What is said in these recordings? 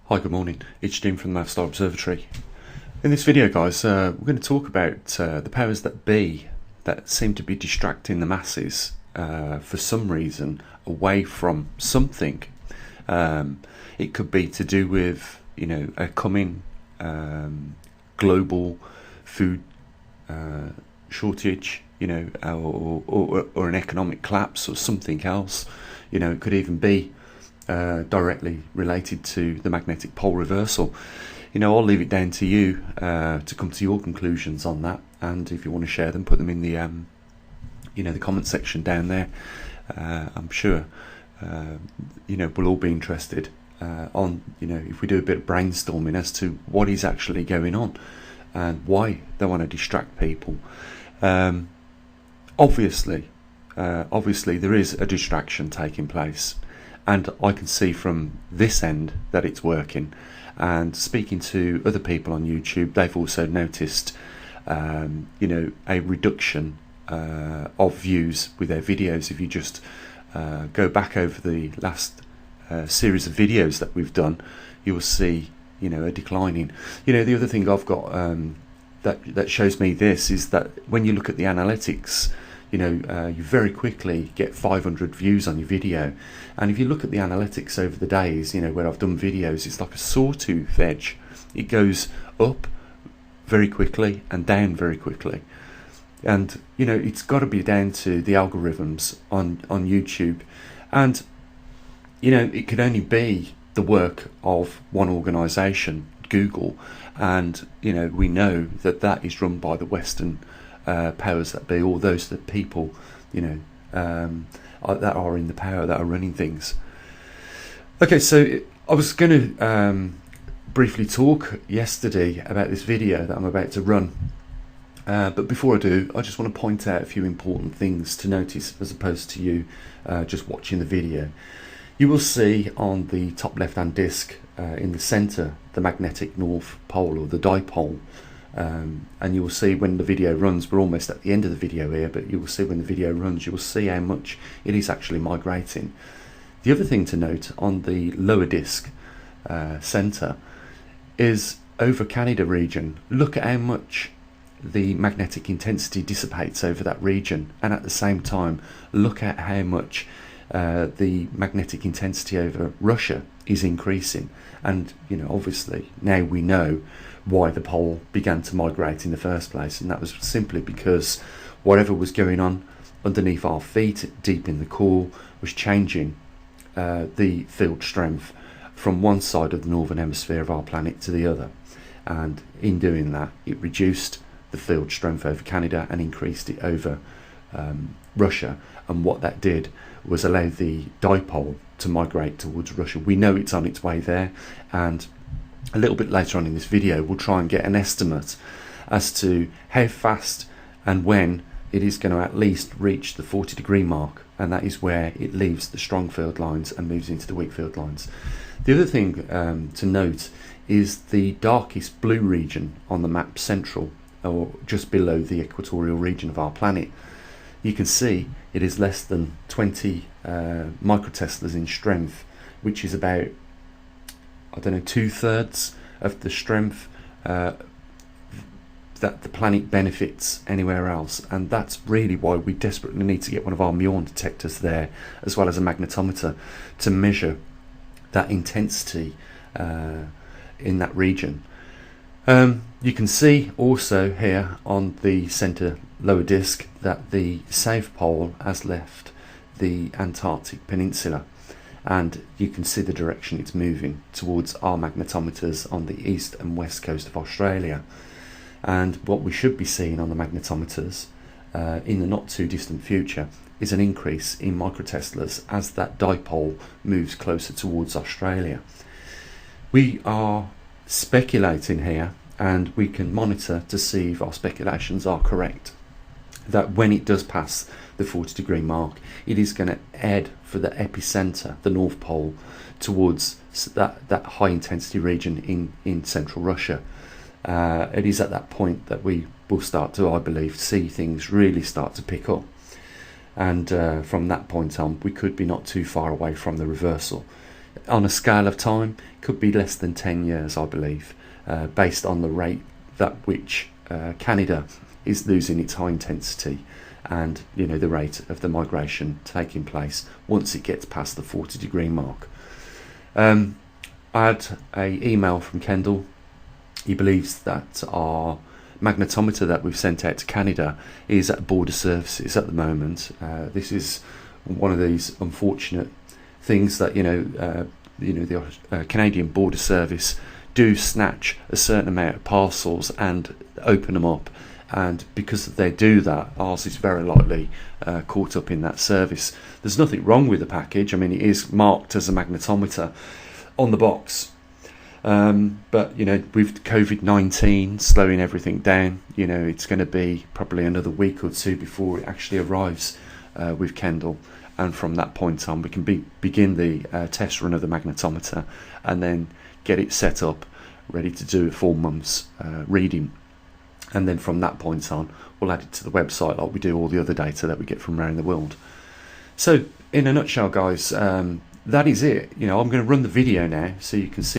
Hi, good morning. It's Jim from the maverickstar Observatory. In this video, guys, we're going to talk about the powers that be that seem to be distracting the masses for some reason away from something. It could be to do with, a coming global food shortage, or an economic collapse or something else. It could even be directly related to the magnetic pole reversal. I'll leave it down to you to come to your conclusions on that, and if you want to share them, put them in the the comment section down there. I'm sure we'll all be interested on if we do a bit of brainstorming as to what is actually going on and why they want to distract people. Obviously there is a distraction taking place, and I can see from this end that it's working. And speaking to other people on YouTube, they've also noticed a reduction of views with their videos. If you just go back over the last series of videos that we've done, you will see a declining. The other thing I've got that shows me this is that when you look at the analytics, you very quickly get 500 views on your video, and if you look at the analytics over the days, where I've done videos, it's like a sawtooth edge. It goes up very quickly and down very quickly, and it's got to be down to the algorithms on YouTube, and it could only be the work of one organisation, Google, and we know that is run by the Western powers that be, all those that people that are in the power, that are running things. Okay, so I was going to briefly talk yesterday about this video that I'm about to run, but before I do, I just want to point out a few important things to notice as opposed to you just watching the video. You will see on the top left hand disc in the center the magnetic north pole, or the dipole. And you will see when the video runs, we're almost at the end of the video here, but you will see when the video runs, you will see how much it is actually migrating. The other thing to note on the lower disc center is over Canada region. Look at how much the magnetic intensity dissipates over that region, and at the same time look at how much the magnetic intensity over Russia is increasing. And obviously now we know why the pole began to migrate in the first place, and that was simply because whatever was going on underneath our feet deep in the core was changing the field strength from one side of the northern hemisphere of our planet to the other, and in doing that it reduced the field strength over Canada and increased it over Russia. And what that did was allow the dipole to migrate towards Russia. We know it's on its way there, and a little bit later on in this video we'll try and get an estimate as to how fast and when it is going to at least reach the 40-degree mark, and that is where it leaves the strong field lines and moves into the weak field lines. The other thing to note is the darkest blue region on the map, central, or just below the equatorial region of our planet. You can see it is less than 20 microteslas in strength, which is about, 2/3 of the strength that the planet benefits anywhere else. And that's really why we desperately need to get one of our muon detectors there, as well as a magnetometer, to measure that intensity in that region. You can see also here on the center lower disc that the South Pole has left the Antarctic Peninsula, and you can see the direction it's moving towards our magnetometers on the east and west coast of Australia. And what we should be seeing on the magnetometers in the not too distant future is an increase in microteslas as that dipole moves closer towards Australia. We are speculating here, and we can monitor to see if our speculations are correct, that when it does pass the 40-degree mark, it is going to head for the epicenter, the North Pole, towards that high intensity region in central Russia. It is at that point that we will start to, I believe, see things really start to pick up. And from that point on, we could be not too far away from the reversal. on a scale of time, could be less than 10 years, I believe, based on the rate that which Canada is losing its high intensity, and the rate of the migration taking place once it gets past the 40-degree mark. I had an email from Kendall. He believes that our magnetometer that we've sent out to Canada is at border services at the moment. This is one of these unfortunate things that the Canadian Border Service do snatch a certain amount of parcels and open them up, and because they do that, ours is very likely caught up in that service. There's nothing wrong with the package. I mean, it is marked as a magnetometer on the box, but with COVID-19 slowing everything down, it's going to be probably another week or two before it actually arrives with Kendall. And from that point on, we can begin the test run of the magnetometer and then get it set up, ready to do a 4 months reading. And then from that point on, we'll add it to the website like we do all the other data that we get from around the world. So, in a nutshell, guys, that is it. I'm going to run the video now so you can see.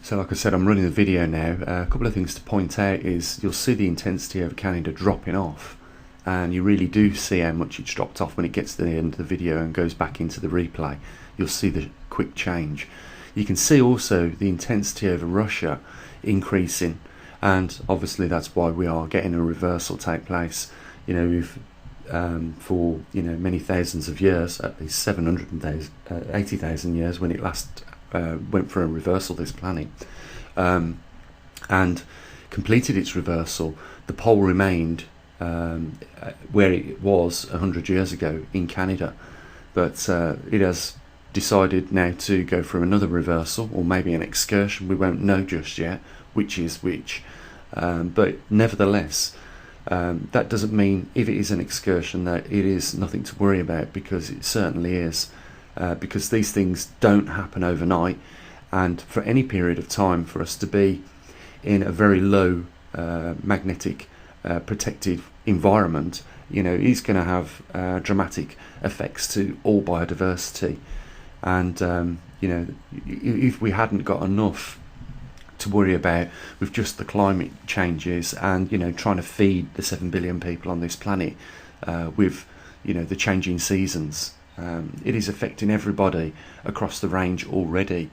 So, like I said, I'm running the video now. A couple of things to point out is you'll see the intensity over Canada dropping off. And you really do see how much it's dropped off when it gets to the end of the video and goes back into the replay. You'll see the quick change. You can see also the intensity over Russia increasing, and obviously that's why we are getting a reversal take place. We've for many thousands of years, at least 780,000 years, when it last went for a reversal, this planet, and completed its reversal, the pole remained where it was 100 years ago in Canada, but it has decided now to go for another reversal, or maybe an excursion. We won't know just yet which is which, but nevertheless, that doesn't mean if it is an excursion that it is nothing to worry about, because it certainly is, because these things don't happen overnight, and for any period of time for us to be in a very low magnetic protected environment, is going to have dramatic effects to all biodiversity. And if we hadn't got enough to worry about with just the climate changes and trying to feed the 7 billion people on this planet with the changing seasons, it is affecting everybody across the range already.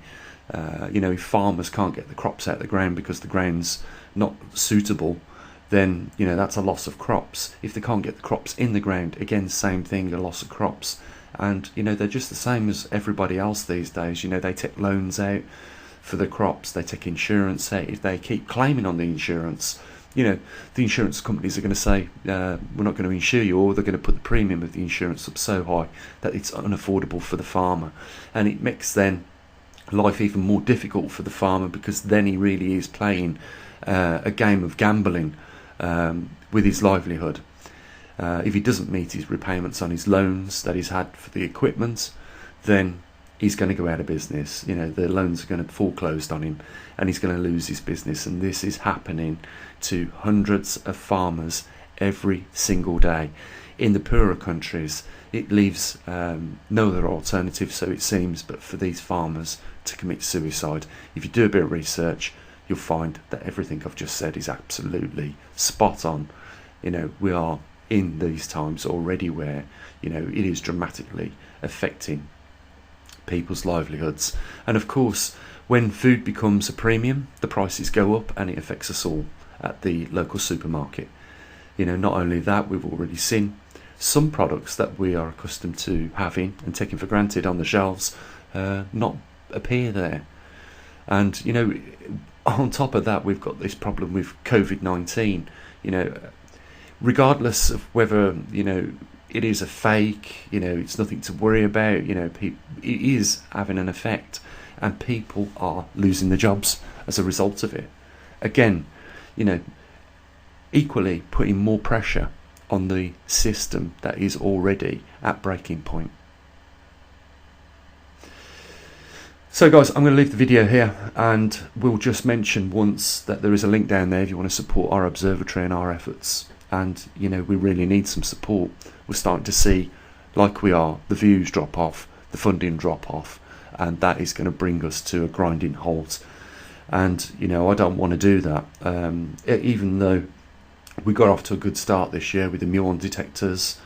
If farmers can't get the crops out of the ground because the ground's not suitable, then that's a loss of crops. If they can't get the crops in the ground, again, same thing, a loss of crops. And they're just the same as everybody else these days. They take loans out for the crops, they take insurance out. If they keep claiming on the insurance, the insurance companies are going to say, we're not going to insure you, or they're going to put the premium of the insurance up so high that it's unaffordable for the farmer. And it makes then life even more difficult for the farmer, because then he really is playing a game of gambling with his livelihood. If he doesn't meet his repayments on his loans that he's had for the equipment, then he's going to go out of business. The loans are going to foreclose on him, and he's going to lose his business. And this is happening to hundreds of farmers every single day. In the poorer countries, it leaves no other alternative, so it seems, but for these farmers to commit suicide. If you do a bit of research, you'll find that everything I've just said is absolutely spot on. We are in these times already where it is dramatically affecting people's livelihoods. And of course, when food becomes a premium, the prices go up, and it affects us all at the local supermarket. Not only that, we've already seen some products that we are accustomed to having and taking for granted on the shelves not appear there. And on top of that, we've got this problem with COVID-19. Regardless of whether it is a fake, it's nothing to worry about. It is having an effect, and people are losing their jobs as a result of it. Again, equally putting more pressure on the system that is already at breaking point. So guys, I'm going to leave the video here, and we'll just mention once that there is a link down there if you want to support our observatory and our efforts. And we really need some support. We're starting to see, like we are, the views drop off, the funding drop off, and that is going to bring us to a grinding halt. And you know, I don't want to do that. Even though we got off to a good start this year with the muon detectors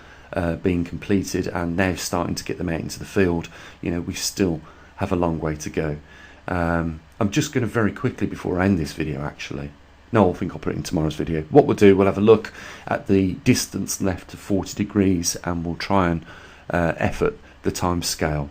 being completed and now starting to get them out into the field, you know, we still have a long way to go. I'm just going to very quickly, before I end this video, actually, no, I think I'll put it in tomorrow's video. What we'll do, we'll have a look at the distance left to 40 degrees, and we'll try and effort the time scale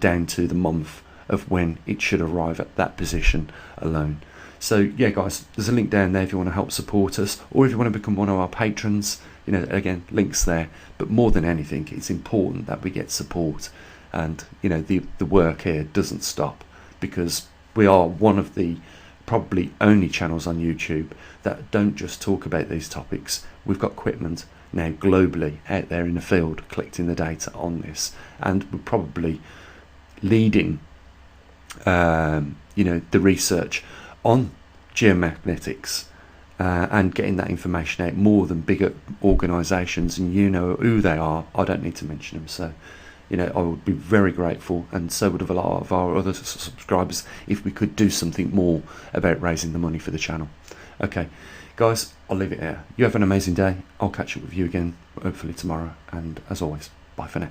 down to the month of when it should arrive at that position alone. So yeah, guys, there's a link down there if you want to help support us, or if you want to become one of our patrons. You know, again, links there. But more than anything, it's important that we get support, and you know, the work here doesn't stop, because we are one of the probably only channels on YouTube that don't just talk about these topics. We've got equipment now globally out there in the field collecting the data on this, and we're probably leading you know, the research on geomagnetics and getting that information out more than bigger organisations, and you know who they are. I don't need to mention them. So you know, I would be very grateful, and so would have a lot of our other subscribers, if we could do something more about raising the money for the channel. Okay guys, I'll leave it here. You have an amazing day. I'll catch up with you again hopefully tomorrow, and as always, bye for now.